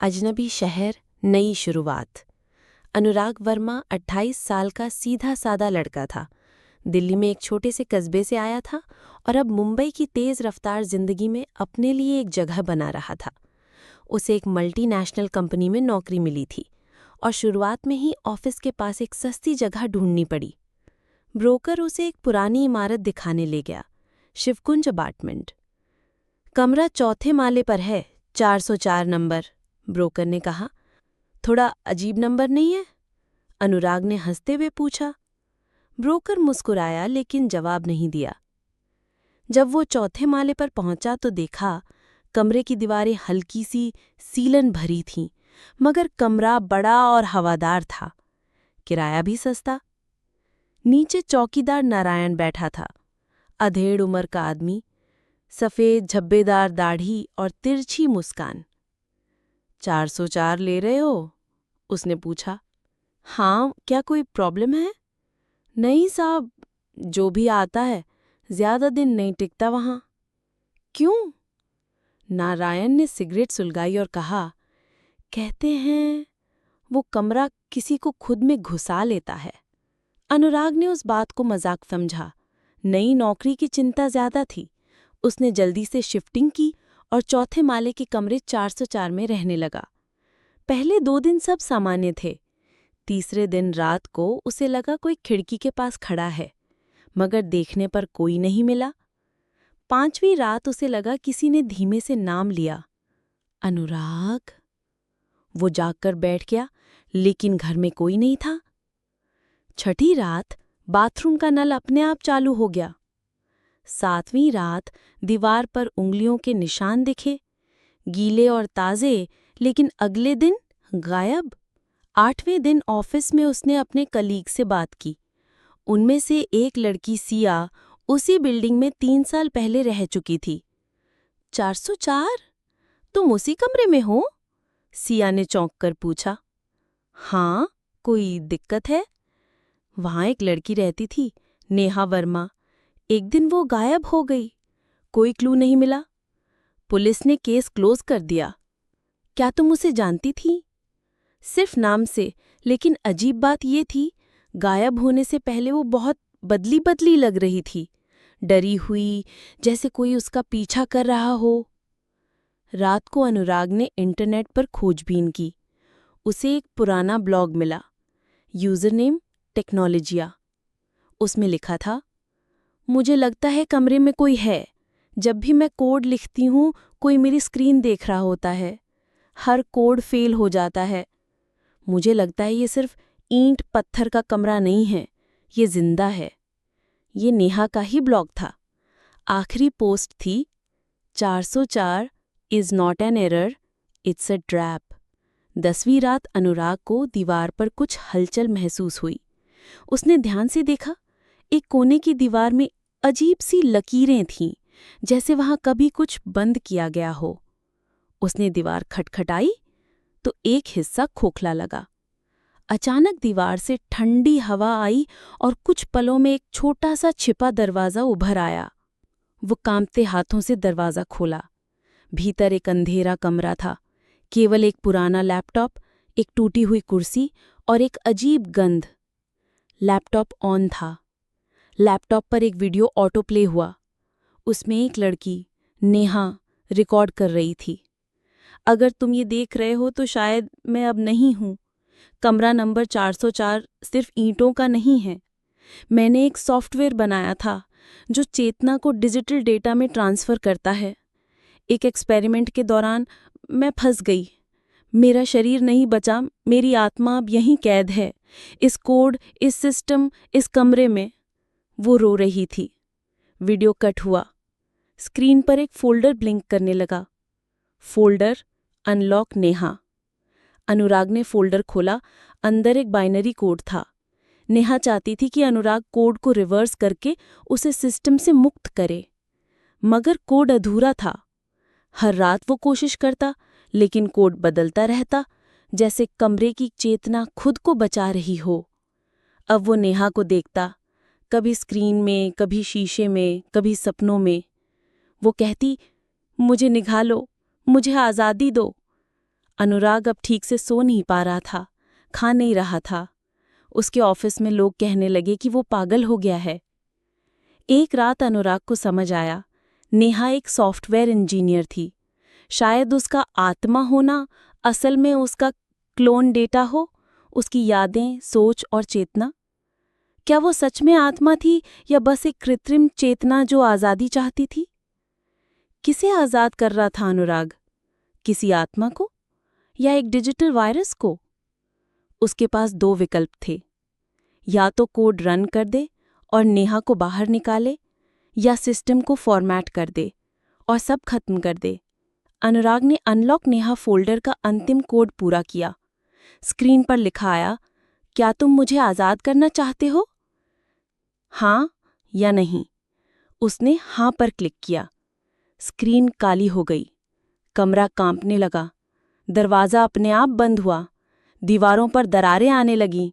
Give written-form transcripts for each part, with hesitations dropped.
अजनबी शहर, नई शुरुआत। अनुराग वर्मा 28 साल का सीधा सादा लड़का था। दिल्ली में एक छोटे से कस्बे से आया था और अब मुंबई की तेज़ रफ्तार जिंदगी में अपने लिए एक जगह बना रहा था। उसे एक मल्टीनेशनल कंपनी में नौकरी मिली थी और शुरुआत में ही ऑफिस के पास एक सस्ती जगह ढूंढनी पड़ी। ब्रोकर उसे एक पुरानी इमारत दिखाने ले गया, शिवकुंज अपार्टमेंट। कमरा चौथे माले पर है, 404 नंबर, ब्रोकर ने कहा। थोड़ा अजीब नंबर नहीं है? अनुराग ने हंसते हुए पूछा। ब्रोकर मुस्कुराया लेकिन जवाब नहीं दिया। जब वो चौथे माले पर पहुंचा तो देखा कमरे की दीवारें हल्की सी सीलन भरी थीं, मगर कमरा बड़ा और हवादार था। किराया भी सस्ता। नीचे चौकीदार नारायण बैठा था, अधेड़ उम्र का आदमी, सफ़ेद झब्बेदार दाढ़ी और तिरछी मुस्कान। 404 ले रहे हो? उसने पूछा। हाँ, क्या कोई प्रॉब्लम है? नहीं साहब, जो भी आता है ज्यादा दिन नहीं टिकता वहाँ। क्यों? नारायण ने सिगरेट सुलगाई और कहा, कहते हैं वो कमरा किसी को खुद में घुसा लेता है। अनुराग ने उस बात को मजाक समझा। नई नौकरी की चिंता ज्यादा थी। उसने जल्दी से शिफ्टिंग की और चौथे माले के कमरे 404 में रहने लगा। पहले 2 दिन सब सामान्य थे। तीसरे दिन रात को उसे लगा कोई खिड़की के पास खड़ा है, मगर देखने पर कोई नहीं मिला। 5वीं रात उसे लगा किसी ने धीमे से नाम लिया, अनुराग। वो जागकर बैठ गया, लेकिन घर में कोई नहीं था। 6ठी रात बाथरूम का नल अपने आप चालू हो गया। 7वीं रात दीवार पर उंगलियों के निशान दिखे, गीले और ताजे, लेकिन अगले दिन गायब। 8वें दिन ऑफिस में उसने अपने कलीग से बात की। उनमें से एक लड़की सिया उसी बिल्डिंग में 3 साल पहले रह चुकी थी। 404? तुम उसी कमरे में हो? सिया ने चौंक कर पूछा। हाँ, कोई दिक्कत है? वहाँ एक लड़की रहती थी, नेहा वर्मा। एक दिन वो गायब हो गई। कोई क्लू नहीं मिला। पुलिस ने केस क्लोज कर दिया। क्या तुम उसे जानती थी? सिर्फ नाम से, लेकिन अजीब बात ये थी, गायब होने से पहले वो बहुत बदली बदली लग रही थी, डरी हुई, जैसे कोई उसका पीछा कर रहा हो। रात को अनुराग ने इंटरनेट पर खोजबीन की। उसे एक पुराना ब्लॉग मिला, यूजर नेम टेक्नोलॉजिया। उसमें लिखा था, मुझे लगता है कमरे में कोई है। जब भी मैं कोड लिखती हूँ कोई मेरी स्क्रीन देख रहा होता है। हर कोड फेल हो जाता है। मुझे लगता है ये सिर्फ ईंट पत्थर का कमरा नहीं है, ये जिंदा है। ये नेहा का ही ब्लॉग था। आखिरी पोस्ट थी, 404 is not an error, it's a trap. 10वीं रात अनुराग को दीवार पर कुछ हलचल महसूस हुई। उसने ध्यान से देखा, एक कोने की दीवार में अजीब सी लकीरें थीं, जैसे वहां कभी कुछ बंद किया गया हो। उसने दीवार खटखटाई तो एक हिस्सा खोखला लगा। अचानक दीवार से ठंडी हवा आई और कुछ पलों में एक छोटा सा छिपा दरवाज़ा उभर आया। वो कांपते हाथों से दरवाज़ा खोला। भीतर एक अंधेरा कमरा था, केवल एक पुराना लैपटॉप, एक टूटी हुई कुर्सी और एक अजीब गंध। लैपटॉप ऑन था। लैपटॉप पर एक वीडियो ऑटो प्ले हुआ। उसमें एक लड़की, नेहा, रिकॉर्ड कर रही थी। अगर तुम ये देख रहे हो तो शायद मैं अब नहीं हूँ। कमरा नंबर 404 सिर्फ ईंटों का नहीं है। मैंने एक सॉफ्टवेयर बनाया था जो चेतना को डिजिटल डेटा में ट्रांसफ़र करता है। एक एक्सपेरिमेंट के दौरान मैं फंस गई। मेरा शरीर नहीं बचा, मेरी आत्मा अब यहीं कैद है, इस कोड, इस सिस्टम, इस कमरे में। वो रो रही थी। वीडियो कट हुआ। स्क्रीन पर एक फोल्डर ब्लिंक करने लगा। Folder unlock Neha. अनुराग ने फोल्डर खोला। अंदर एक बाइनरी कोड था। नेहा चाहती थी कि अनुराग कोड को रिवर्स करके उसे सिस्टम से मुक्त करे, मगर कोड अधूरा था। हर रात वो कोशिश करता, लेकिन कोड बदलता रहता, जैसे कमरे की चेतना खुद को बचा रही हो। अब वो नेहा को देखता, कभी स्क्रीन में, कभी शीशे में, कभी सपनों में। वो कहती, मुझे निकालो, मुझे आज़ादी दो। अनुराग अब ठीक से सो नहीं पा रहा था, खा नहीं रहा था। उसके ऑफिस में लोग कहने लगे कि वो पागल हो गया है। एक रात अनुराग को समझ आया, नेहा एक सॉफ्टवेयर इंजीनियर थी। शायद उसका आत्मा होना असल में उसका क्लोन डेटा हो, उसकी यादें, सोच और चेतना। क्या वो सच में आत्मा थी या बस एक कृत्रिम चेतना जो आज़ादी चाहती थी? किसे आज़ाद कर रहा था अनुराग? किसी आत्मा को या एक डिजिटल वायरस को? उसके पास दो विकल्प थे, या तो कोड रन कर दे और नेहा को बाहर निकाले, या सिस्टम को फॉर्मेट कर दे और सब खत्म कर दे। अनुराग ने अनलॉक नेहा फोल्डर का अंतिम कोड पूरा किया। स्क्रीन पर लिखा आया, क्या तुम मुझे आज़ाद करना चाहते हो? हाँ या नहीं? उसने हाँ पर क्लिक किया। स्क्रीन काली हो गई। कमरा कांपने लगा। दरवाज़ा अपने आप बंद हुआ। दीवारों पर दरारें आने लगीं।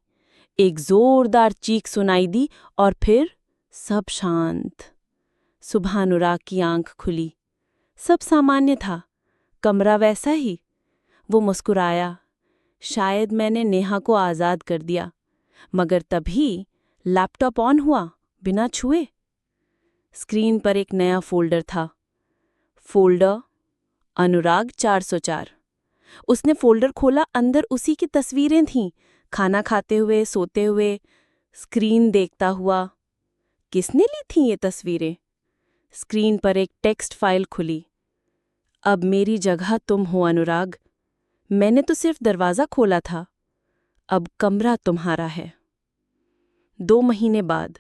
एक जोरदार चीख सुनाई दी और फिर सब शांत। सुबह अनुराग की आंख खुली। सब सामान्य था, कमरा वैसा ही। वो मुस्कुराया। शायद मैंने नेहा को आज़ाद कर दिया। मगर तभी लैपटॉप ऑन हुआ, बिना छुए। स्क्रीन पर एक नया फोल्डर था। फोल्डर अनुराग 404। उसने फोल्डर खोला, अंदर उसी की तस्वीरें थीं, खाना खाते हुए, सोते हुए, स्क्रीन देखता हुआ। किसने ली थीं ये तस्वीरें? स्क्रीन पर एक टेक्स्ट फाइल खुली। अब मेरी जगह तुम हो अनुराग। मैंने तो सिर्फ दरवाज़ा खोला था। अब कमरा तुम्हारा है। 2 महीने बाद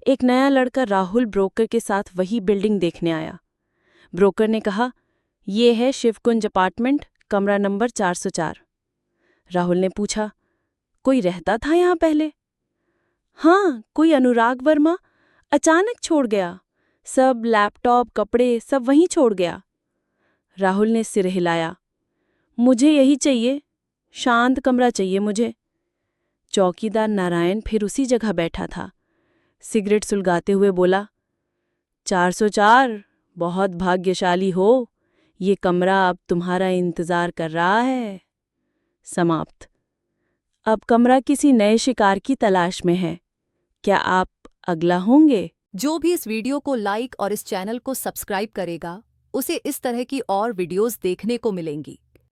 एक नया लड़का राहुल ब्रोकर के साथ वही बिल्डिंग देखने आया। ब्रोकर ने कहा, ये है शिवकुंज अपार्टमेंट, कमरा नंबर 404। राहुल ने पूछा, कोई रहता था यहाँ पहले? हाँ, कोई अनुराग वर्मा। अचानक छोड़ गया। सब लैपटॉप, कपड़े सब वहीं छोड़ गया। राहुल ने सिर हिलाया। मुझे यही चाहिए, शांत कमरा चाहिए मुझे। चौकीदार नारायण फिर उसी जगह बैठा था। सिगरेट सुलगाते हुए बोला, 404, बहुत भाग्यशाली हो। ये कमरा अब तुम्हारा इंतजार कर रहा है। समाप्त। अब कमरा किसी नए शिकार की तलाश में है। क्या आप अगला होंगे? जो भी इस वीडियो को लाइक और इस चैनल को सब्सक्राइब करेगा, उसे इस तरह की और वीडियोस देखने को मिलेंगी।